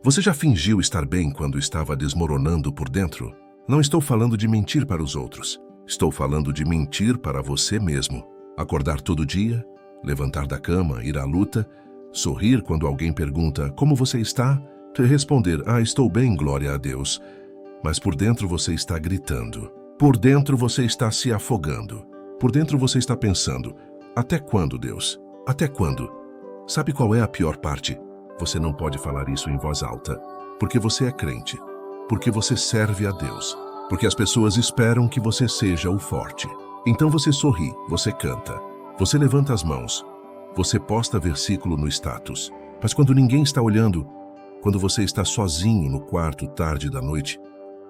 Você já fingiu estar bem quando estava desmoronando por dentro? Não estou falando de mentir para os outros. Estou falando de mentir para você mesmo. Acordar todo dia, levantar da cama, ir à luta, sorrir quando alguém pergunta como você está, e responder, estou bem, glória a Deus. Mas por dentro você está gritando. Por dentro você está se afogando. Por dentro você está pensando, até quando, Deus? Até quando? Sabe qual é a pior parte? Você não pode falar isso em voz alta, porque você é crente, porque você serve a Deus, porque as pessoas esperam que você seja o forte. Então você sorri, você canta, você levanta as mãos, você posta versículo no status. Mas quando ninguém está olhando, quando você está sozinho no quarto tarde da noite,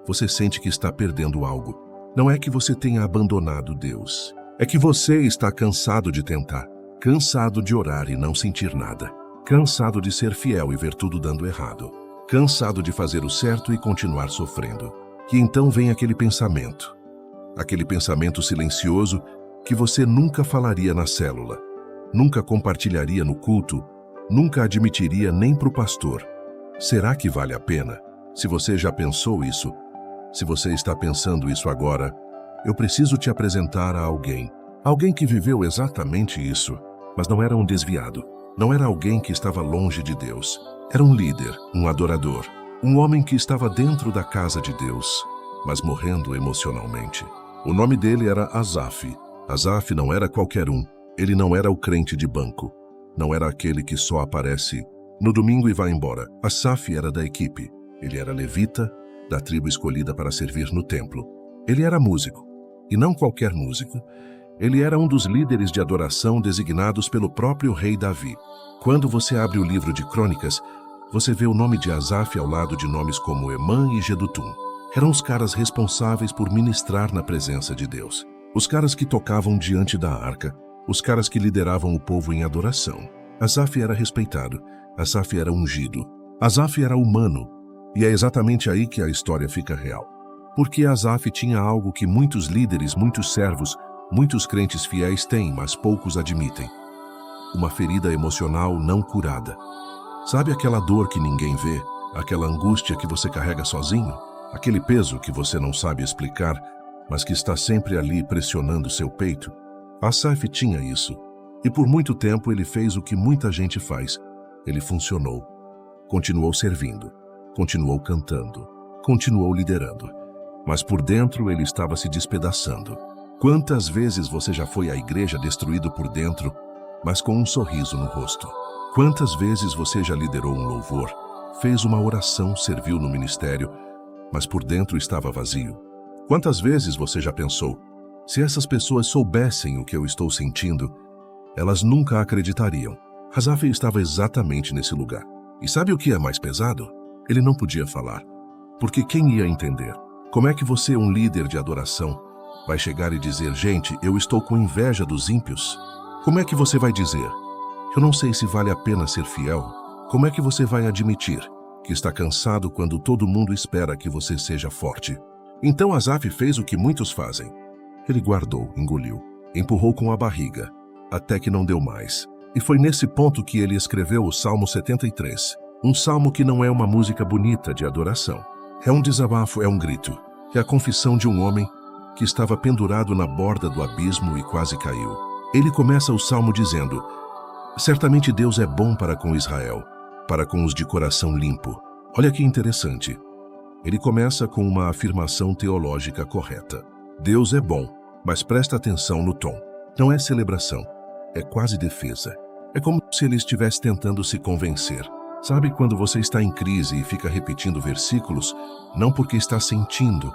você sente que está perdendo algo. Não é que você tenha abandonado Deus, é que você está cansado de tentar, cansado de orar e não sentir nada, cansado de ser fiel e ver tudo dando errado, cansado de fazer o certo e continuar sofrendo. E então vem aquele pensamento silencioso que você nunca falaria na célula, nunca compartilharia no culto, nunca admitiria nem para o pastor. Será que vale a pena? Se você já pensou isso, se você está pensando isso agora, eu preciso te apresentar a alguém que viveu exatamente isso, mas não era um desviado, não era alguém que estava longe de Deus, era um líder, um adorador, um homem que estava dentro da casa de Deus, mas morrendo emocionalmente. O nome dele era Asaf. Asaf não era qualquer um, ele não era o crente de banco, não era aquele que só aparece no domingo e vai embora. Asaf era da equipe, ele era levita, da tribo escolhida para servir no templo. Ele era músico, e não qualquer músico. Ele era um dos líderes de adoração designados pelo próprio rei Davi. Quando você abre o livro de Crônicas, você vê o nome de Asaf ao lado de nomes como Emã e Jedutum. Eram os caras responsáveis por ministrar na presença de Deus. Os caras que tocavam diante da arca, os caras que lideravam o povo em adoração. Asaf era respeitado, Asaf era ungido, Asaf era humano. E é exatamente aí que a história fica real. Porque Asaf tinha algo que muitos líderes, muitos servos, muitos crentes fiéis têm, mas poucos admitem. Uma ferida emocional não curada. Sabe aquela dor que ninguém vê? Aquela angústia que você carrega sozinho? Aquele peso que você não sabe explicar, mas que está sempre ali pressionando seu peito? Asaf tinha isso. E por muito tempo ele fez o que muita gente faz. Ele funcionou. Continuou servindo. Continuou cantando, continuou liderando, mas por dentro ele estava se despedaçando. Quantas vezes você já foi à igreja destruído por dentro, mas com um sorriso no rosto? Quantas vezes você já liderou um louvor, fez uma oração, serviu no ministério, mas por dentro estava vazio? Quantas vezes você já pensou, se essas pessoas soubessem o que eu estou sentindo, elas nunca acreditariam? Asaf estava exatamente nesse lugar. E sabe o que é mais pesado? Ele não podia falar, porque quem ia entender? Como é que você, um líder de adoração, vai chegar e dizer, gente, eu estou com inveja dos ímpios? Como é que você vai dizer, eu não sei se vale a pena ser fiel? Como é que você vai admitir que está cansado quando todo mundo espera que você seja forte? Então Asaf fez o que muitos fazem. Ele guardou, engoliu, empurrou com a barriga, até que não deu mais. E foi nesse ponto que ele escreveu o Salmo 73. Um salmo que não é uma música bonita de adoração. É um desabafo, é um grito. É a confissão de um homem que estava pendurado na borda do abismo e quase caiu. Ele começa o salmo dizendo, certamente Deus é bom para com Israel, para com os de coração limpo. Olha que interessante. Ele começa com uma afirmação teológica correta. Deus é bom, mas presta atenção no tom. Não é celebração, é quase defesa. É como se ele estivesse tentando se convencer. Sabe quando você está em crise e fica repetindo versículos, não porque está sentindo,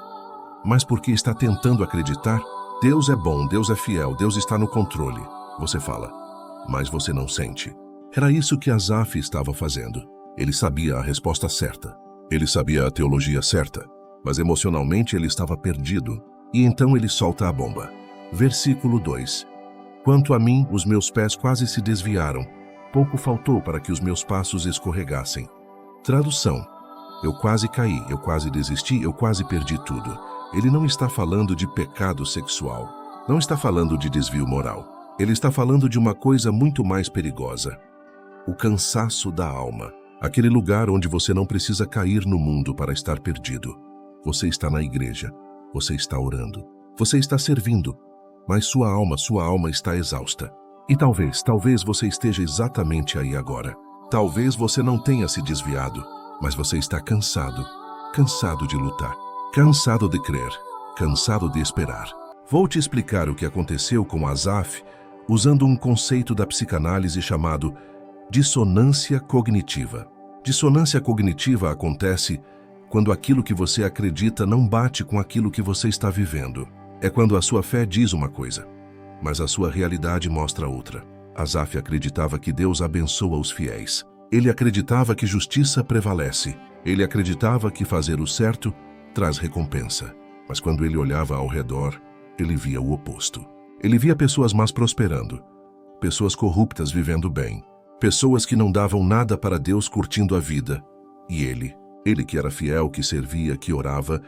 mas porque está tentando acreditar? Deus é bom, Deus é fiel, Deus está no controle. Você fala, mas você não sente. Era isso que Asaf estava fazendo. Ele sabia a resposta certa. Ele sabia a teologia certa, mas emocionalmente ele estava perdido. E então ele solta a bomba. Versículo 2. Quanto a mim, os meus pés quase se desviaram. Pouco faltou para que os meus passos escorregassem. Tradução. Eu quase caí, eu quase desisti, eu quase perdi tudo. Ele não está falando de pecado sexual. Não está falando de desvio moral. Ele está falando de uma coisa muito mais perigosa. O cansaço da alma. Aquele lugar onde você não precisa cair no mundo para estar perdido. Você está na igreja, você está orando, você está servindo, mas sua alma está exausta. E talvez você esteja exatamente aí agora. Talvez você não tenha se desviado, mas você está cansado de lutar, cansado de crer, cansado de esperar. Vou te explicar o que aconteceu com Asaf usando um conceito da psicanálise chamado dissonância cognitiva. Dissonância cognitiva acontece quando aquilo que você acredita não bate com aquilo que você está vivendo. É quando a sua fé diz uma coisa, mas a sua realidade mostra outra. Asaf acreditava que Deus abençoa os fiéis. Ele acreditava que justiça prevalece. Ele acreditava que fazer o certo traz recompensa. Mas quando ele olhava ao redor, ele via o oposto. Ele via pessoas más prosperando, pessoas corruptas vivendo bem, pessoas que não davam nada para Deus curtindo a vida. E ele que era fiel, que servia, que orava,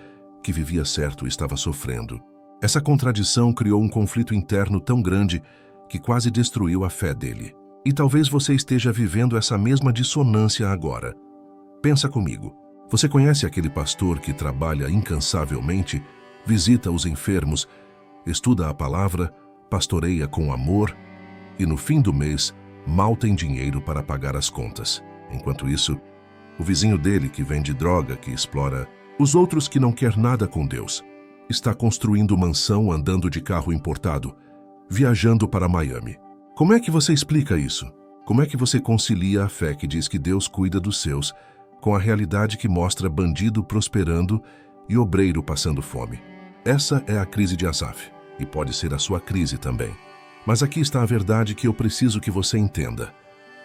que vivia certo, estava sofrendo. Essa contradição criou um conflito interno tão grande que quase destruiu a fé dele. E talvez você esteja vivendo essa mesma dissonância agora. Pensa comigo. Você conhece aquele pastor que trabalha incansavelmente, visita os enfermos, estuda a palavra, pastoreia com amor e no fim do mês mal tem dinheiro para pagar as contas. Enquanto isso, o vizinho dele que vende droga, que explora os outros, que não quer nada com Deus, está construindo mansão, andando de carro importado, viajando para Miami. Como é que você explica isso? Como é que você concilia a fé que diz que Deus cuida dos seus com a realidade que mostra bandido prosperando e obreiro passando fome? Essa é a crise de Asaf, e pode ser a sua crise também. Mas aqui está a verdade que eu preciso que você entenda.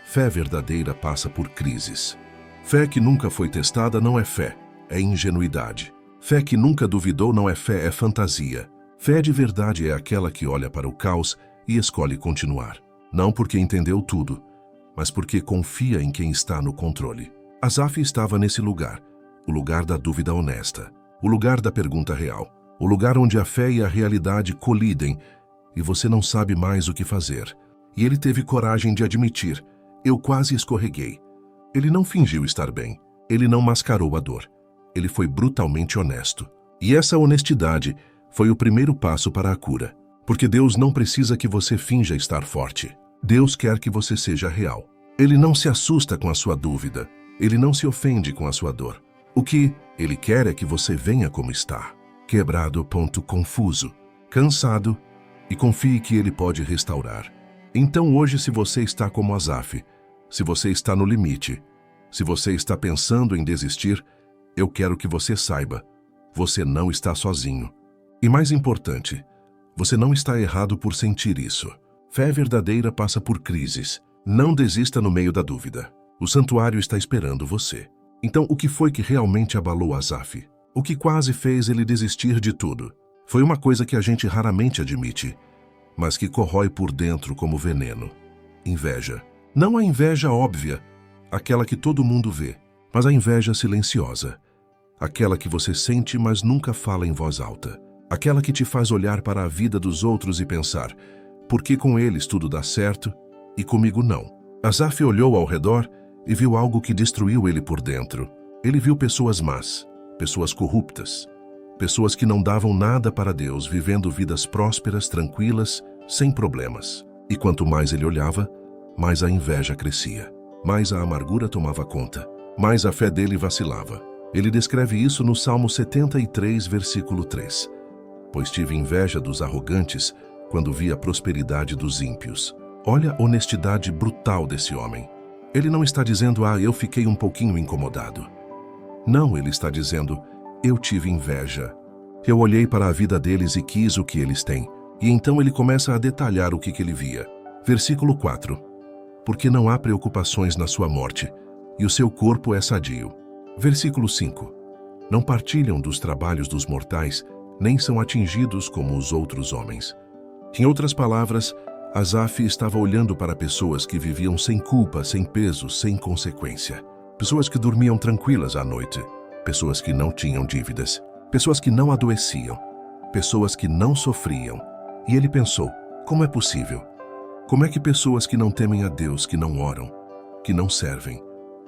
Fé verdadeira passa por crises. Fé que nunca foi testada não é fé, é ingenuidade. Fé que nunca duvidou não é fé, é fantasia. Fé de verdade é aquela que olha para o caos e escolhe continuar. Não porque entendeu tudo, mas porque confia em quem está no controle. Asaf estava nesse lugar, o lugar da dúvida honesta, o lugar da pergunta real, o lugar onde a fé e a realidade colidem e você não sabe mais o que fazer. E ele teve coragem de admitir: eu quase escorreguei. Ele não fingiu estar bem, ele não mascarou a dor. Ele foi brutalmente honesto. E essa honestidade foi o primeiro passo para a cura. Porque Deus não precisa que você finja estar forte. Deus quer que você seja real. Ele não se assusta com a sua dúvida. Ele não se ofende com a sua dor. O que Ele quer é que você venha como está. Quebrado, confuso, cansado, e confie que Ele pode restaurar. Então hoje, se você está como Asaf, se você está no limite, se você está pensando em desistir, eu quero que você saiba, você não está sozinho. E mais importante, você não está errado por sentir isso. Fé verdadeira passa por crises. Não desista no meio da dúvida. O santuário está esperando você. Então, o que foi que realmente abalou Asaf? O que quase fez ele desistir de tudo? Foi uma coisa que a gente raramente admite, mas que corrói por dentro como veneno. Inveja. Não a inveja óbvia, aquela que todo mundo vê, mas a inveja silenciosa. Aquela que você sente, mas nunca fala em voz alta. Aquela que te faz olhar para a vida dos outros e pensar: por que com eles tudo dá certo e comigo não? Asaf olhou ao redor e viu algo que destruiu ele por dentro. Ele viu pessoas más, pessoas corruptas, pessoas que não davam nada para Deus, vivendo vidas prósperas, tranquilas, sem problemas. E quanto mais ele olhava, mais a inveja crescia, mais a amargura tomava conta, mais a fé dele vacilava. Ele descreve isso no Salmo 73, versículo 3. Pois tive inveja dos arrogantes quando vi a prosperidade dos ímpios. Olha a honestidade brutal desse homem. Ele não está dizendo: eu fiquei um pouquinho incomodado. Não, ele está dizendo: eu tive inveja. Eu olhei para a vida deles e quis o que eles têm. E então ele começa a detalhar o que ele via. Versículo 4. Porque não há preocupações na sua morte, e o seu corpo é sadio. Versículo 5. Não partilham dos trabalhos dos mortais, nem são atingidos como os outros homens. Em outras palavras, Asaf estava olhando para pessoas que viviam sem culpa, sem peso, sem consequência. Pessoas que dormiam tranquilas à noite. Pessoas que não tinham dívidas. Pessoas que não adoeciam. Pessoas que não sofriam. E ele pensou: como é possível? Como é que pessoas que não temem a Deus, que não oram, que não servem,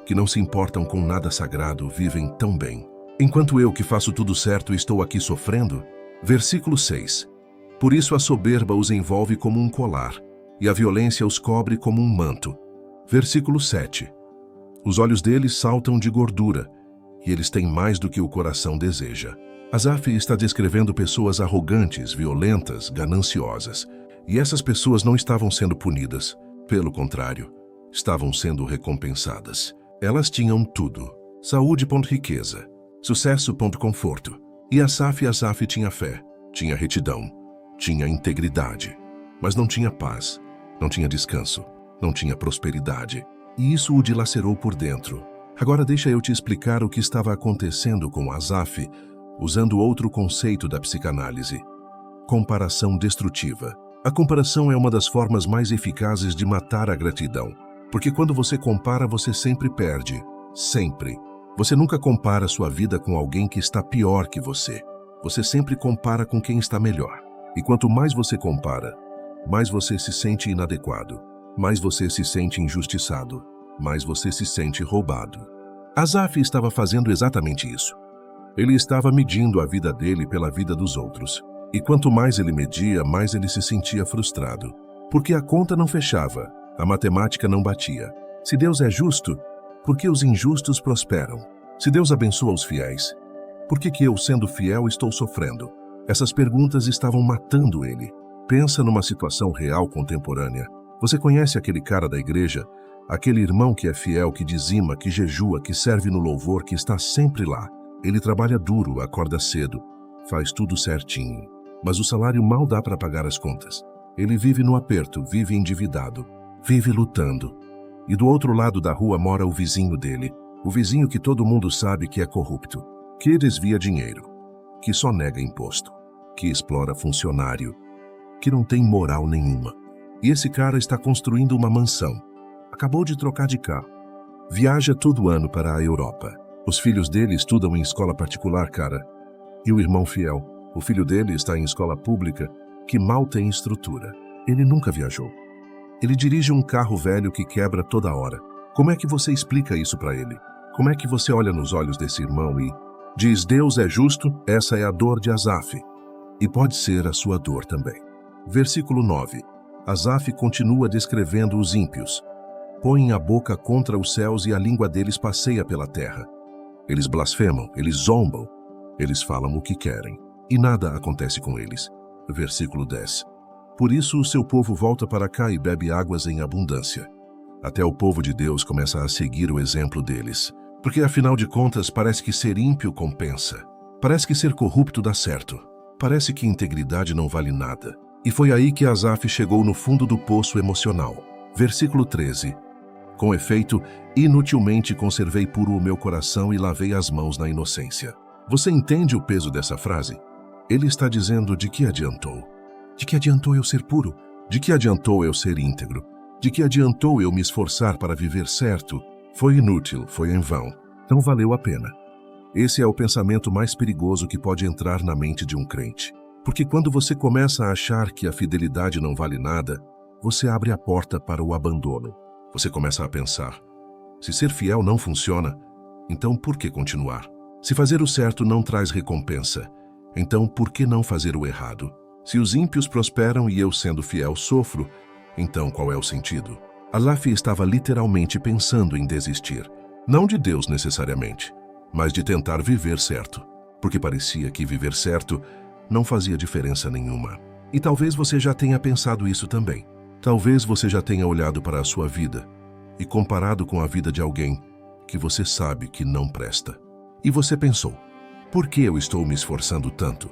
que não se importam com nada sagrado, vivem tão bem. Enquanto eu, que faço tudo certo, estou aqui sofrendo? Versículo 6. Por isso a soberba os envolve como um colar, e a violência os cobre como um manto. Versículo 7. Os olhos deles saltam de gordura, e eles têm mais do que o coração deseja. Asaf está descrevendo pessoas arrogantes, violentas, gananciosas. E essas pessoas não estavam sendo punidas. Pelo contrário, estavam sendo recompensadas. Elas tinham tudo. Saúde, riqueza. Sucesso, conforto. E Asaf tinha fé, tinha retidão, tinha integridade. Mas não tinha paz, não tinha descanso, não tinha prosperidade. E isso o dilacerou por dentro. Agora deixa eu te explicar o que estava acontecendo com Asaf, usando outro conceito da psicanálise. Comparação destrutiva. A comparação é uma das formas mais eficazes de matar a gratidão. Porque quando você compara, você sempre perde. Sempre. Você nunca compara sua vida com alguém que está pior que você. Você sempre compara com quem está melhor. E quanto mais você compara, mais você se sente inadequado, mais você se sente injustiçado, mais você se sente roubado. Asaf estava fazendo exatamente isso. Ele estava medindo a vida dele pela vida dos outros. E quanto mais ele media, mais ele se sentia frustrado. Porque a conta não fechava, a matemática não batia. Se Deus é justo, por que os injustos prosperam? Se Deus abençoa os fiéis, por que eu, sendo fiel, estou sofrendo? Essas perguntas estavam matando ele. Pensa numa situação real contemporânea. Você conhece aquele cara da igreja? Aquele irmão que é fiel, que dizima, que jejua, que serve no louvor, que está sempre lá. Ele trabalha duro, acorda cedo, faz tudo certinho. Mas o salário mal dá para pagar as contas. Ele vive no aperto, vive endividado, vive lutando. E do outro lado da rua mora o vizinho dele, o vizinho que todo mundo sabe que é corrupto, que desvia dinheiro, que só nega imposto, que explora funcionário, que não tem moral nenhuma. E esse cara está construindo uma mansão. Acabou de trocar de carro. Viaja todo ano para a Europa. Os filhos dele estudam em escola particular, cara. E o irmão fiel, o filho dele está em escola pública, que mal tem estrutura. Ele nunca viajou. Ele dirige um carro velho que quebra toda hora. Como é que você explica isso para ele? Como é que você olha nos olhos desse irmão e diz: Deus é justo, essa é a dor de Asaf. E pode ser a sua dor também. Versículo 9. Asaf continua descrevendo os ímpios. Põem a boca contra os céus e a língua deles passeia pela terra. Eles blasfemam, eles zombam, eles falam o que querem. E nada acontece com eles. Versículo 10. Por isso o seu povo volta para cá e bebe águas em abundância. Até o povo de Deus começa a seguir o exemplo deles. Porque afinal de contas parece que ser ímpio compensa. Parece que ser corrupto dá certo. Parece que integridade não vale nada. E foi aí que Asaf chegou no fundo do poço emocional. Versículo 13. Com efeito, inutilmente conservei puro o meu coração e lavei as mãos na inocência. Você entende o peso dessa frase? Ele está dizendo: de que adiantou? De que adiantou eu ser puro? De que adiantou eu ser íntegro? De que adiantou eu me esforçar para viver certo? Foi inútil, foi em vão. Não valeu a pena. Esse é o pensamento mais perigoso que pode entrar na mente de um crente. Porque quando você começa a achar que a fidelidade não vale nada, você abre a porta para o abandono. Você começa a pensar: se ser fiel não funciona, então por que continuar? Se fazer o certo não traz recompensa, então por que não fazer o errado? Se os ímpios prosperam e eu, sendo fiel, sofro, então qual é o sentido? Asaf estava literalmente pensando em desistir. Não de Deus necessariamente, mas de tentar viver certo. Porque parecia que viver certo não fazia diferença nenhuma. E talvez você já tenha pensado isso também. Talvez você já tenha olhado para a sua vida e comparado com a vida de alguém que você sabe que não presta. E você pensou: por que eu estou me esforçando tanto?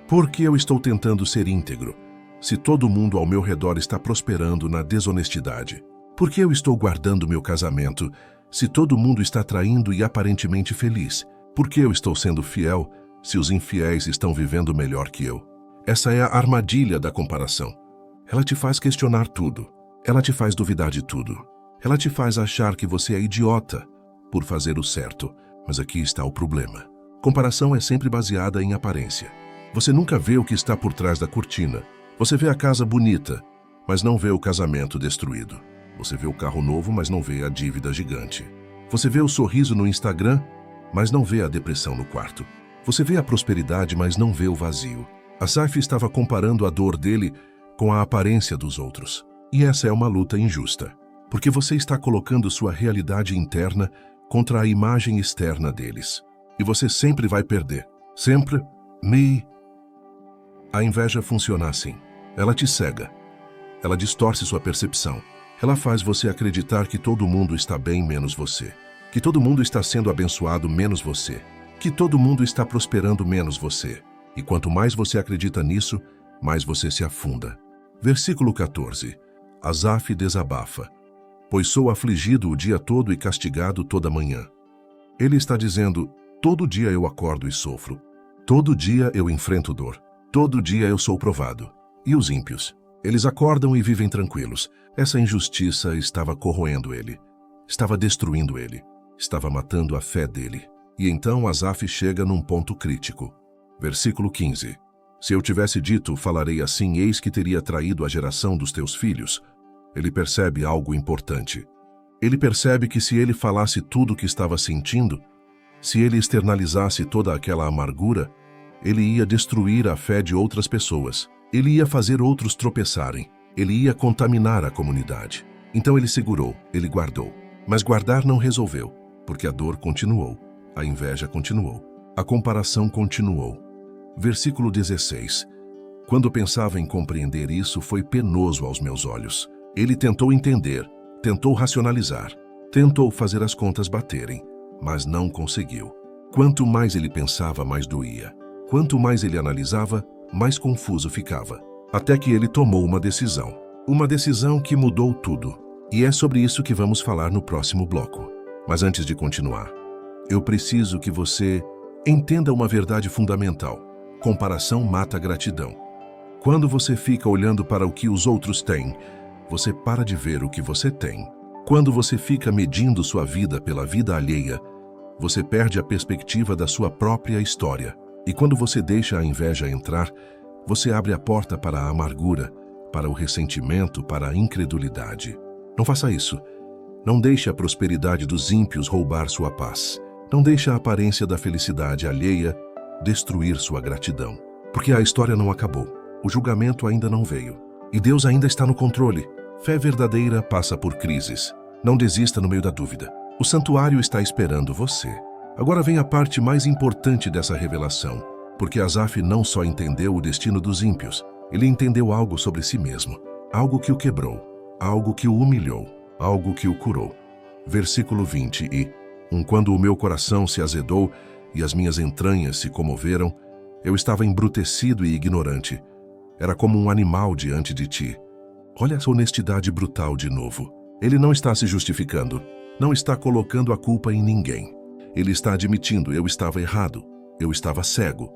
Por que eu estou tentando ser íntegro, se todo mundo ao meu redor está prosperando na desonestidade? Por que eu estou guardando meu casamento, se todo mundo está traindo e aparentemente feliz? Por que eu estou sendo fiel, se os infiéis estão vivendo melhor que eu? Essa é a armadilha da comparação. Ela te faz questionar tudo. Ela te faz duvidar de tudo. Ela te faz achar que você é idiota por fazer o certo. Mas aqui está o problema. Comparação é sempre baseada em aparência. Você nunca vê o que está por trás da cortina. Você vê a casa bonita, mas não vê o casamento destruído. Você vê o carro novo, mas não vê a dívida gigante. Você vê o sorriso no Instagram, mas não vê a depressão no quarto. Você vê a prosperidade, mas não vê o vazio. Asaf estava comparando a dor dele com a aparência dos outros. E essa é uma luta injusta, porque você está colocando sua realidade interna contra a imagem externa deles. E você sempre vai perder. Sempre. A inveja funciona assim. Ela te cega. Ela distorce sua percepção. Ela faz você acreditar que todo mundo está bem menos você. Que todo mundo está sendo abençoado menos você. Que todo mundo está prosperando menos você. E quanto mais você acredita nisso, mais você se afunda. Versículo 14. Asaf desabafa. Pois sou afligido o dia todo e castigado toda manhã. Ele está dizendo, todo dia eu acordo e sofro. Todo dia eu enfrento dor. Todo dia eu sou provado. E os ímpios? Eles acordam e vivem tranquilos. Essa injustiça estava corroendo ele. Estava destruindo ele. Estava matando a fé dele. E então Asaf chega num ponto crítico. Versículo 15. Se eu tivesse dito, falarei assim, eis que teria traído a geração dos teus filhos. Ele percebe algo importante. Ele percebe que se ele falasse tudo o que estava sentindo, se ele externalizasse toda aquela amargura, ele ia destruir a fé de outras pessoas. Ele ia fazer outros tropeçarem. Ele ia contaminar a comunidade. Então ele segurou, ele guardou. Mas guardar não resolveu, porque a dor continuou, a inveja continuou, a comparação continuou. Versículo 16. Quando pensava em compreender isso, foi penoso aos meus olhos. Ele tentou entender, tentou racionalizar, tentou fazer as contas baterem, mas não conseguiu. Quanto mais ele pensava, mais doía. Quanto mais ele analisava, mais confuso ficava. Até que ele tomou uma decisão. Uma decisão que mudou tudo. E é sobre isso que vamos falar no próximo bloco. Mas antes de continuar, eu preciso que você entenda uma verdade fundamental. Comparação mata a gratidão. Quando você fica olhando para o que os outros têm, você para de ver o que você tem. Quando você fica medindo sua vida pela vida alheia, você perde a perspectiva da sua própria história. E quando você deixa a inveja entrar, você abre a porta para a amargura, para o ressentimento, para a incredulidade. Não faça isso. Não deixe a prosperidade dos ímpios roubar sua paz. Não deixe a aparência da felicidade alheia destruir sua gratidão. Porque a história não acabou. O julgamento ainda não veio. E Deus ainda está no controle. Fé verdadeira passa por crises. Não desista no meio da dúvida. O santuário está esperando você. Agora vem a parte mais importante dessa revelação. Porque Asaf não só entendeu o destino dos ímpios, ele entendeu algo sobre si mesmo. Algo que o quebrou. Algo que o humilhou. Algo que o curou. Versículo 20. Quando o meu coração se azedou e as minhas entranhas se comoveram, eu estava embrutecido e ignorante. Era como um animal diante de ti. Olha essa honestidade brutal de novo. Ele não está se justificando. Não está colocando a culpa em ninguém. Ele está admitindo, eu estava errado. Eu estava cego.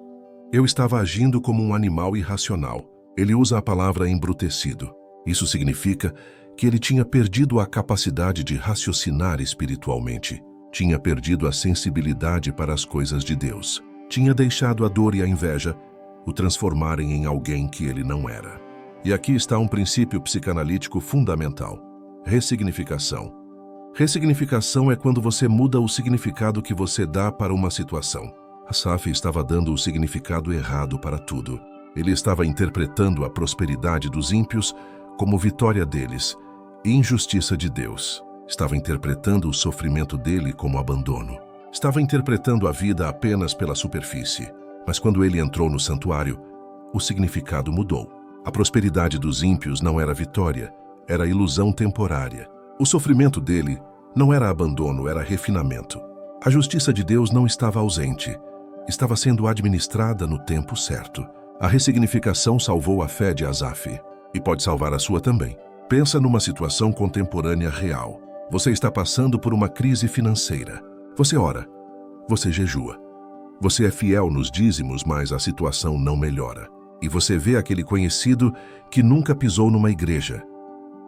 Eu estava agindo como um animal irracional. Ele usa a palavra embrutecido. Isso significa que ele tinha perdido a capacidade de raciocinar espiritualmente. Tinha perdido a sensibilidade para as coisas de Deus. Tinha deixado a dor e a inveja o transformarem em alguém que ele não era. E aqui está um princípio psicanalítico fundamental. Ressignificação. Ressignificação é quando você muda o significado que você dá para uma situação. Asaf estava dando o significado errado para tudo. Ele estava interpretando a prosperidade dos ímpios como vitória deles e injustiça de Deus. Estava interpretando o sofrimento dele como abandono. Estava interpretando a vida apenas pela superfície. Mas quando ele entrou no santuário, o significado mudou. A prosperidade dos ímpios não era vitória, era ilusão temporária. O sofrimento dele não era abandono, era refinamento. A justiça de Deus não estava ausente, estava sendo administrada no tempo certo. A ressignificação salvou a fé de Asaf e pode salvar a sua também. Pensa numa situação contemporânea real. Você está passando por uma crise financeira. Você ora, você jejua. Você é fiel nos dízimos, mas a situação não melhora. E você vê aquele conhecido que nunca pisou numa igreja,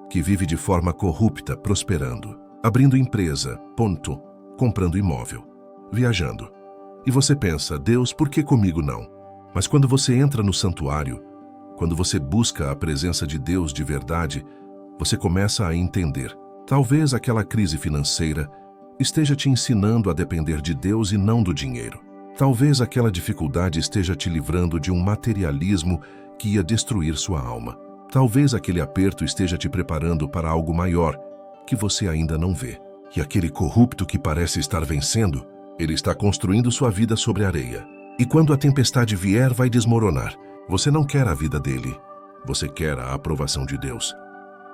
que vive de forma corrupta, prosperando, abrindo empresa, comprando imóvel, viajando. E você pensa, Deus, por que comigo não? Mas quando você entra no santuário, quando você busca a presença de Deus de verdade, você começa a entender. Talvez aquela crise financeira esteja te ensinando a depender de Deus e não do dinheiro. Talvez aquela dificuldade esteja te livrando de um materialismo que ia destruir sua alma. Talvez aquele aperto esteja te preparando para algo maior que você ainda não vê. E aquele corrupto que parece estar vencendo, ele está construindo sua vida sobre areia. E quando a tempestade vier, vai desmoronar. Você não quer a vida dele. Você quer a aprovação de Deus.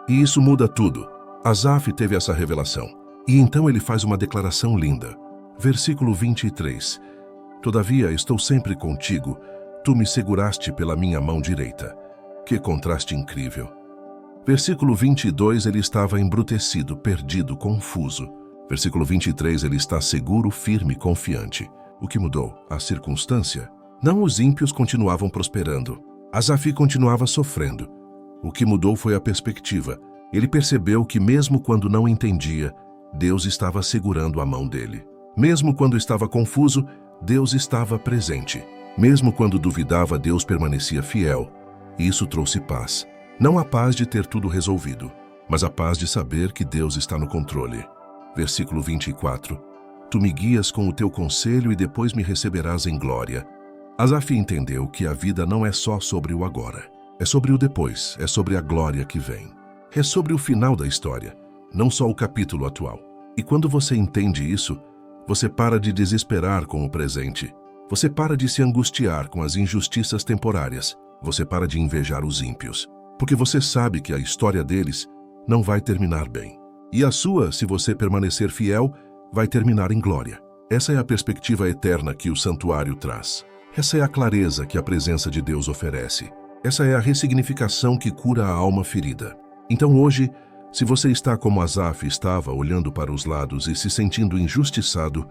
E isso muda tudo. Asaf teve essa revelação. E então ele faz uma declaração linda. Versículo 23. Todavia estou sempre contigo. Tu me seguraste pela minha mão direita. Que contraste incrível. Versículo 22, ele estava embrutecido, perdido, confuso. Versículo 23, ele está seguro, firme, confiante. O que mudou? A circunstância? Não, os ímpios continuavam prosperando. Asaf continuava sofrendo. O que mudou foi a perspectiva. Ele percebeu que mesmo quando não entendia, Deus estava segurando a mão dele. Mesmo quando estava confuso, Deus estava presente. Mesmo quando duvidava, Deus permanecia fiel. E isso trouxe paz. Não a paz de ter tudo resolvido, mas a paz de saber que Deus está no controle. Versículo 24. Tu me guias com o teu conselho e depois me receberás em glória. Asaf entendeu que a vida não é só sobre o agora. É sobre o depois, é sobre a glória que vem. É sobre o final da história, não só o capítulo atual. E quando você entende isso, você para de desesperar com o presente. Você para de se angustiar com as injustiças temporárias. Você para de invejar os ímpios. Porque você sabe que a história deles não vai terminar bem. E a sua, se você permanecer fiel, vai terminar em glória. Essa é a perspectiva eterna que o santuário traz. Essa é a clareza que a presença de Deus oferece. Essa é a ressignificação que cura a alma ferida. Então hoje, se você está como Asaf estava, olhando para os lados e se sentindo injustiçado,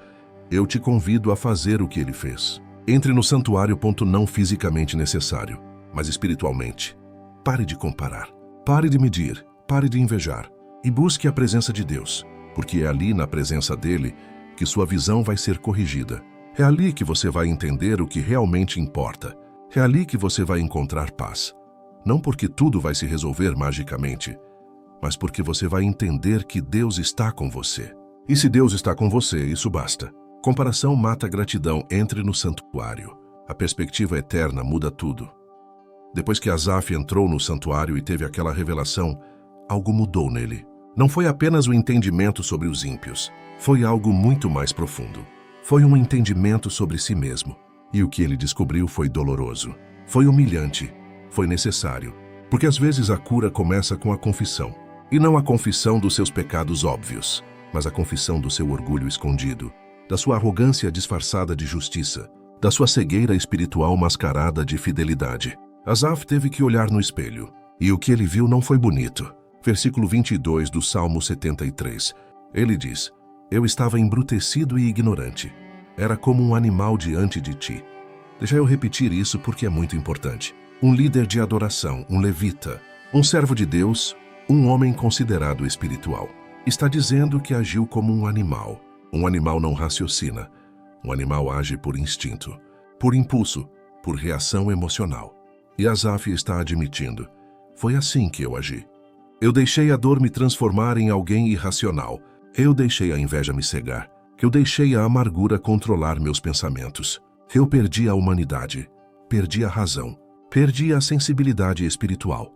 eu te convido a fazer o que ele fez. Entre no santuário, não fisicamente necessário, mas espiritualmente. Pare de comparar, pare de medir, pare de invejar e busque a presença de Deus, porque é ali na presença dele que sua visão vai ser corrigida. É ali que você vai entender o que realmente importa. É ali que você vai encontrar paz. Não porque tudo vai se resolver magicamente, mas porque você vai entender que Deus está com você. E se Deus está com você, isso basta. Comparação mata gratidão. Entre no santuário. A perspectiva eterna muda tudo. Depois que Asaf entrou no santuário e teve aquela revelação, algo mudou nele. Não foi apenas o entendimento sobre os ímpios, foi algo muito mais profundo. Foi um entendimento sobre si mesmo. E o que ele descobriu foi doloroso. Foi humilhante. Foi necessário. Porque às vezes a cura começa com a confissão. E não a confissão dos seus pecados óbvios, mas a confissão do seu orgulho escondido, da sua arrogância disfarçada de justiça, da sua cegueira espiritual mascarada de fidelidade. Asaf teve que olhar no espelho, e o que ele viu não foi bonito. Versículo 22 do Salmo 73. Ele diz: Eu estava embrutecido e ignorante. Era como um animal diante de ti. Deixa eu repetir isso porque é muito importante. Um líder de adoração, um levita, um servo de Deus, um homem considerado espiritual, está dizendo que agiu como um animal. Um animal não raciocina. Um animal age por instinto, por impulso, por reação emocional. E Asaf está admitindo: foi assim que eu agi. Eu deixei a dor me transformar em alguém irracional. Eu deixei a inveja me cegar. Eu deixei a amargura controlar meus pensamentos. Eu perdi a humanidade. Perdi a razão. Perdi a sensibilidade espiritual.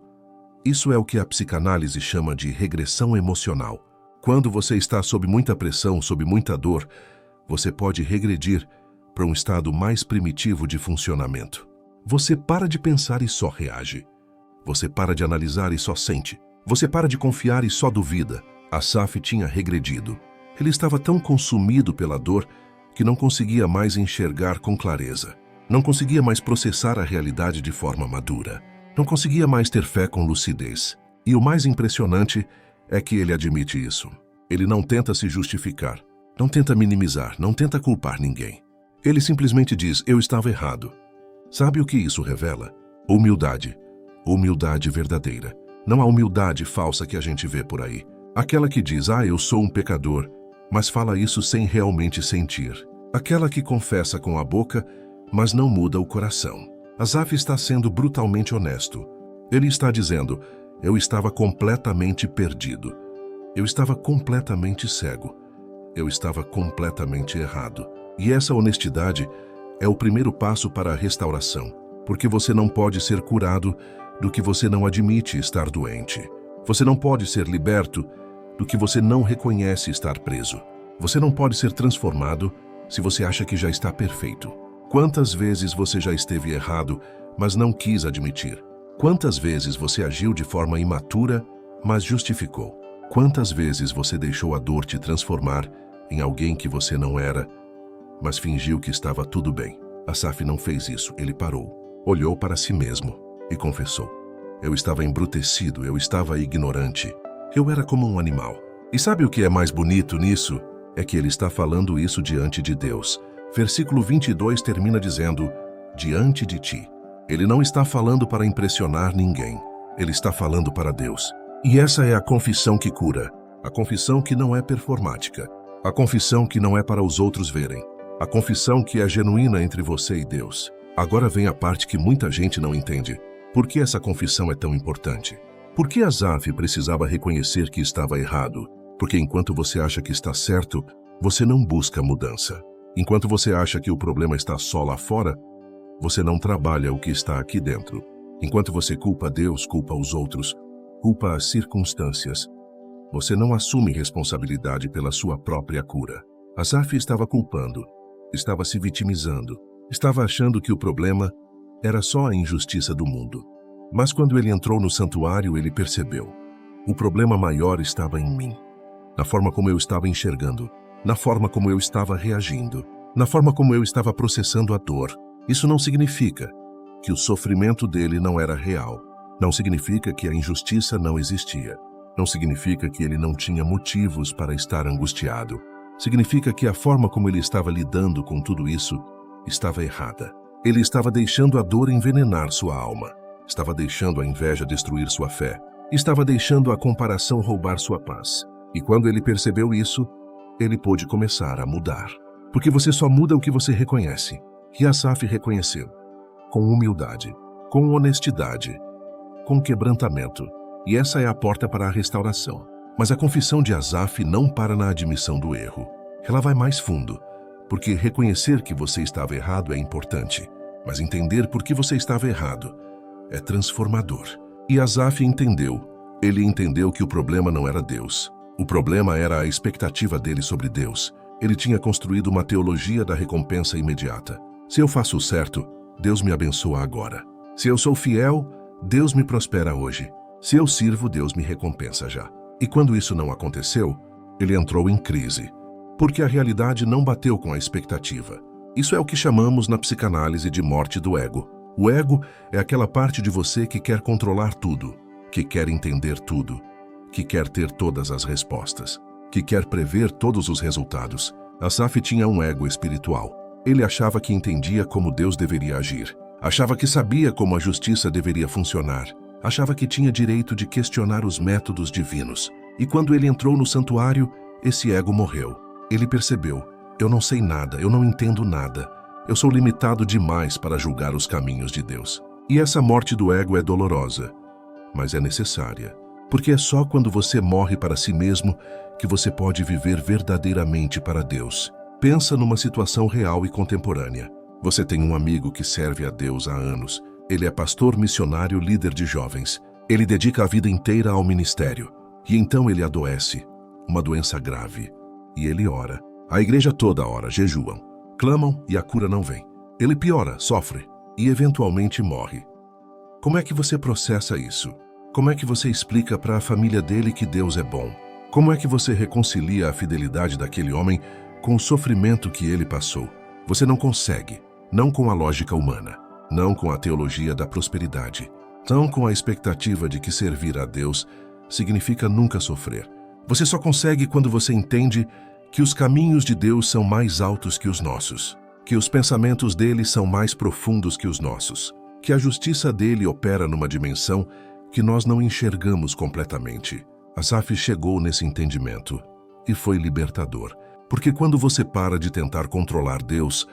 Isso é o que a psicanálise chama de regressão emocional. Quando você está sob muita pressão, sob muita dor, você pode regredir para um estado mais primitivo de funcionamento. Você para de pensar e só reage. Você para de analisar e só sente. Você para de confiar e só duvida. Asaf tinha regredido. Ele estava tão consumido pela dor que não conseguia mais enxergar com clareza. Não conseguia mais processar a realidade de forma madura. Não conseguia mais ter fé com lucidez. E o mais impressionante é que ele admite isso. Ele não tenta se justificar, não tenta minimizar, não tenta culpar ninguém. Ele simplesmente diz: eu estava errado. Sabe o que isso revela? Humildade. Humildade verdadeira. Não a humildade falsa que a gente vê por aí. Aquela que diz: eu sou um pecador, mas fala isso sem realmente sentir. Aquela que confessa com a boca, mas não muda o coração. Asaf está sendo brutalmente honesto. Ele está dizendo: eu estava completamente perdido. Eu estava completamente cego. eu estava completamente errado. E essa honestidade é o primeiro passo para a restauração, porque você não pode ser curado do que você não admite estar doente. Você não pode ser liberto do que você não reconhece estar preso. Você não pode ser transformado se você acha que já está perfeito. Quantas vezes você já esteve errado, mas não quis admitir? Quantas vezes você agiu de forma imatura, mas justificou? Quantas vezes você deixou a dor te transformar em alguém que você não era, mas fingiu que estava tudo bem? Asaf não fez isso, ele parou, olhou para si mesmo e confessou: eu estava embrutecido, eu estava ignorante, eu era como um animal. E sabe o que é mais bonito nisso? É que ele está falando isso diante de Deus. Versículo 22 termina dizendo, diante de ti. Ele não está falando para impressionar ninguém, ele está falando para Deus. E essa é a confissão que cura, a confissão que não é performática, a confissão que não é para os outros verem, a confissão que é genuína entre você e Deus. Agora vem a parte que muita gente não entende. Por que essa confissão é tão importante? Por que Asaf precisava reconhecer que estava errado? Porque enquanto você acha que está certo, você não busca mudança. Enquanto você acha que o problema está só lá fora, você não trabalha o que está aqui dentro. Enquanto você culpa Deus, culpa os outros, culpa as circunstâncias, você não assume responsabilidade pela sua própria cura. Asaf estava culpando, estava se vitimizando, estava achando que o problema era só a injustiça do mundo. Mas quando ele entrou no santuário, ele percebeu: o problema maior estava em mim, na forma como eu estava enxergando, na forma como eu estava reagindo, na forma como eu estava processando a dor. Isso não significa que o sofrimento dele não era real. Não significa que a injustiça não existia. Não significa que ele não tinha motivos para estar angustiado. Significa que a forma como ele estava lidando com tudo isso estava errada. Ele estava deixando a dor envenenar sua alma. Estava deixando a inveja destruir sua fé. Estava deixando a comparação roubar sua paz. E quando ele percebeu isso, ele pôde começar a mudar. Porque você só muda o que você reconhece. E Asaf reconheceu, com humildade, com honestidade, com quebrantamento. E essa é a porta para a restauração. Mas a confissão de Asaf não para na admissão do erro. Ela vai mais fundo, porque reconhecer que você estava errado é importante, mas entender por que você estava errado é transformador. E Asaf entendeu. Ele entendeu que o problema não era Deus. O problema era a expectativa dele sobre Deus. Ele tinha construído uma teologia da recompensa imediata. Se eu faço o certo, Deus me abençoa agora. Se eu sou fiel, Deus me prospera hoje. Se eu sirvo, Deus me recompensa já. E quando isso não aconteceu, ele entrou em crise, porque a realidade não bateu com a expectativa. Isso é o que chamamos na psicanálise de morte do ego. O ego é aquela parte de você que quer controlar tudo, que quer entender tudo, que quer ter todas as respostas, que quer prever todos os resultados. Asaf tinha um ego espiritual. Ele achava que entendia como Deus deveria agir. Achava que sabia como a justiça deveria funcionar. Achava que tinha direito de questionar os métodos divinos. E quando ele entrou no santuário, esse ego morreu. Ele percebeu: eu não sei nada, eu não entendo nada. Eu sou limitado demais para julgar os caminhos de Deus. E essa morte do ego é dolorosa, mas é necessária. Porque é só quando você morre para si mesmo que você pode viver verdadeiramente para Deus. Pensa numa situação real e contemporânea. Você tem um amigo que serve a Deus há anos. Ele é pastor missionário, líder de jovens. Ele dedica a vida inteira ao ministério. E então ele adoece, uma doença grave. E ele ora. A igreja toda ora, jejuam, clamam e a cura não vem. Ele piora, sofre e eventualmente morre. Como é que você processa isso? Como é que você explica para a família dele que Deus é bom? Como é que você reconcilia a fidelidade daquele homem com o sofrimento que ele passou? Você não consegue, não com a lógica humana, não com a teologia da prosperidade, não com a expectativa de que servir a Deus significa nunca sofrer. Você só consegue quando você entende que os caminhos de Deus são mais altos que os nossos, que os pensamentos dele são mais profundos que os nossos, que a justiça dele opera numa dimensão que nós não enxergamos completamente. Asaf chegou nesse entendimento e foi libertador, porque quando você para de tentar controlar Deus,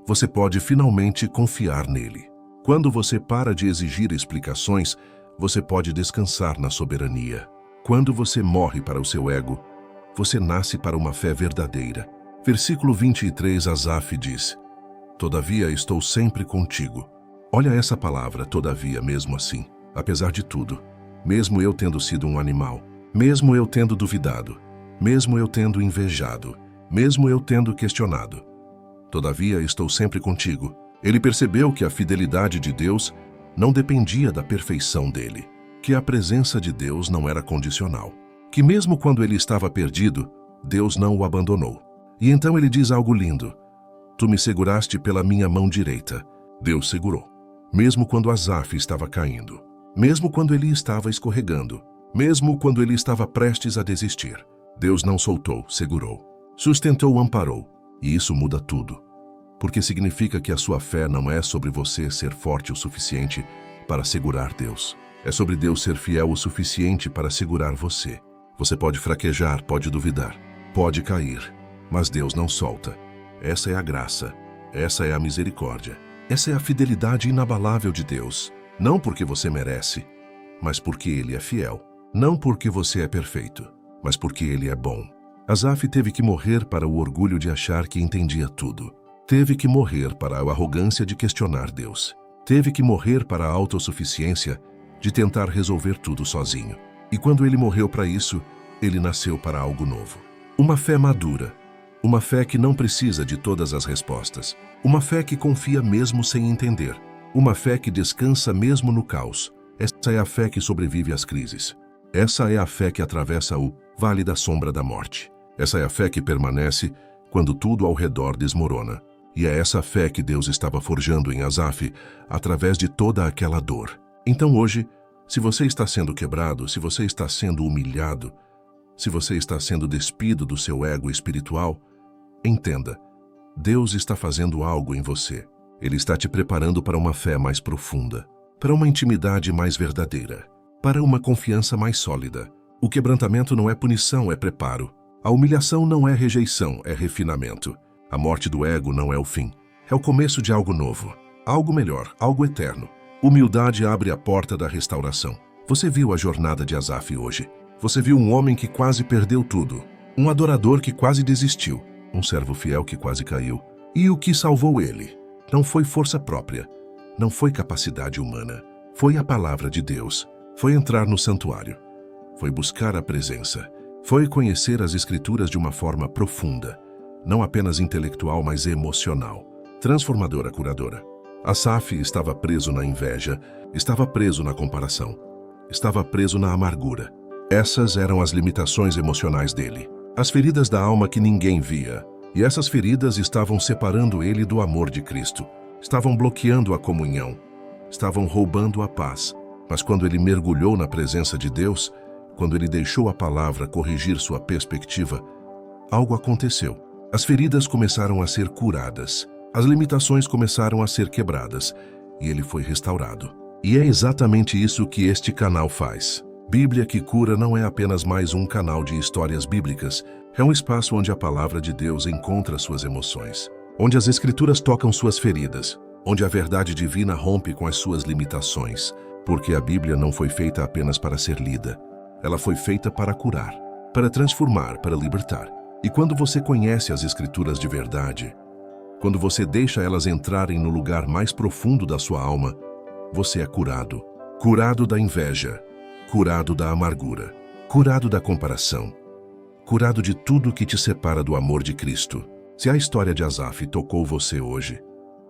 você pode finalmente confiar nele. Quando você para de exigir explicações, você pode descansar na soberania. Quando você morre para o seu ego, Você nasce para uma fé verdadeira. Versículo 23, Asaf diz: Todavia estou sempre contigo. Olha essa palavra, todavia, mesmo assim, apesar de tudo, mesmo eu tendo sido um animal, mesmo eu tendo duvidado, mesmo eu tendo invejado, mesmo eu tendo questionado. Todavia estou sempre contigo. Ele percebeu que a fidelidade de Deus não dependia da perfeição dele, que a presença de Deus não era condicional, que mesmo quando ele estava perdido, Deus não o abandonou. E então ele diz algo lindo: Tu me seguraste pela minha mão direita. Deus segurou. Mesmo quando Asaf estava caindo, mesmo quando ele estava escorregando, mesmo quando ele estava prestes a desistir, Deus não soltou, segurou, sustentou, amparou. E isso muda tudo, porque significa que a sua fé não é sobre você ser forte o suficiente para segurar Deus. É sobre Deus ser fiel o suficiente para segurar você. Você pode fraquejar, pode duvidar, pode cair, mas Deus não solta. Essa é a graça, essa é a misericórdia, essa é a fidelidade inabalável de Deus. Não porque você merece, mas porque Ele é fiel. Não porque você é perfeito, mas porque Ele é bom. Asaf teve que morrer para o orgulho de achar que entendia tudo. Teve que morrer para a arrogância de questionar Deus. Teve que morrer para a autossuficiência de tentar resolver tudo sozinho. E quando ele morreu para isso, ele nasceu para algo novo. Uma fé madura. Uma fé que não precisa de todas as respostas. Uma fé que confia mesmo sem entender. Uma fé que descansa mesmo no caos. Essa é a fé que sobrevive às crises. Essa é a fé que atravessa o vale da sombra da morte. Essa é a fé que permanece quando tudo ao redor desmorona. E é essa fé que Deus estava forjando em Asaf através de toda aquela dor. Então hoje, se você está sendo quebrado, se você está sendo humilhado, se você está sendo despido do seu ego espiritual, entenda, Deus está fazendo algo em você. Ele está te preparando para uma fé mais profunda, para uma intimidade mais verdadeira, para uma confiança mais sólida. O quebrantamento não é punição, é preparo. A humilhação não é rejeição, é refinamento. A morte do ego não é o fim, é o começo de algo novo, algo melhor, algo eterno. Humildade abre a porta da restauração. Você viu a jornada de Asaf hoje. Você viu um homem que quase perdeu tudo, um adorador que quase desistiu, um servo fiel que quase caiu. E o que salvou ele não foi força própria, não foi capacidade humana, foi a palavra de Deus, foi entrar no santuário, foi buscar a presença, foi conhecer as Escrituras de uma forma profunda, não apenas intelectual, mas emocional, transformadora, curadora. Asaf estava preso na inveja, estava preso na comparação, estava preso na amargura. Essas eram as limitações emocionais dele, as feridas da alma que ninguém via. E essas feridas estavam separando ele do amor de Cristo, estavam bloqueando a comunhão, estavam roubando a paz. Mas quando ele mergulhou na presença de Deus, quando ele deixou a palavra corrigir sua perspectiva, algo aconteceu. As feridas começaram a ser curadas, as limitações começaram a ser quebradas, e ele foi restaurado. E é exatamente isso que este canal faz. Bíblia que Cura não é apenas mais um canal de histórias bíblicas, é um espaço onde a palavra de Deus encontra suas emoções, onde as Escrituras tocam suas feridas, onde a verdade divina rompe com as suas limitações, porque a Bíblia não foi feita apenas para ser lida, ela foi feita para curar, para transformar, para libertar. E quando você conhece as Escrituras de verdade, quando você deixa elas entrarem no lugar mais profundo da sua alma, você é curado. Curado da inveja, curado da amargura, curado da comparação, curado de tudo que te separa do amor de Cristo. Se a história de Asaf tocou você hoje,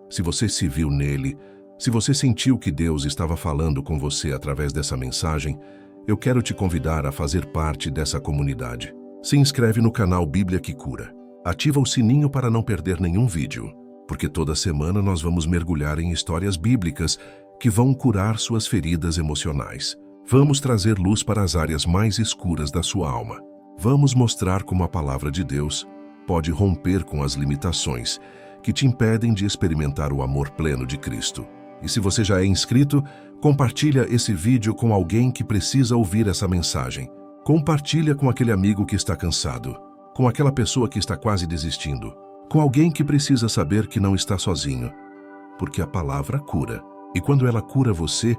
se você se viu nele, se você sentiu que Deus estava falando com você através dessa mensagem, eu quero te convidar a fazer parte dessa comunidade. Se inscreve no canal Bíblia que Cura. Ativa o sininho para não perder nenhum vídeo, porque toda semana nós vamos mergulhar em histórias bíblicas que vão curar suas feridas emocionais. Vamos trazer luz para as áreas mais escuras da sua alma. Vamos mostrar como a palavra de Deus pode romper com as limitações que te impedem de experimentar o amor pleno de Cristo. E se você já é inscrito, compartilha esse vídeo com alguém que precisa ouvir essa mensagem. Compartilha com aquele amigo que está cansado, com aquela pessoa que está quase desistindo, com alguém que precisa saber que não está sozinho, porque a palavra cura. E quando ela cura você,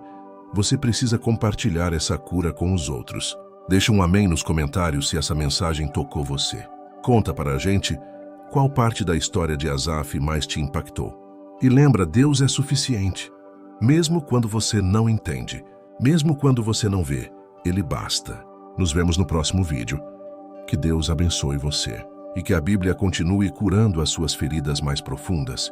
você precisa compartilhar essa cura com os outros. Deixa um amém nos comentários se essa mensagem tocou você. Conta para a gente qual parte da história de Asaf mais te impactou. E lembra, Deus é suficiente. Mesmo quando você não entende, mesmo quando você não vê, Ele basta. Nos vemos no próximo vídeo. Que Deus abençoe você e que a Bíblia continue curando as suas feridas mais profundas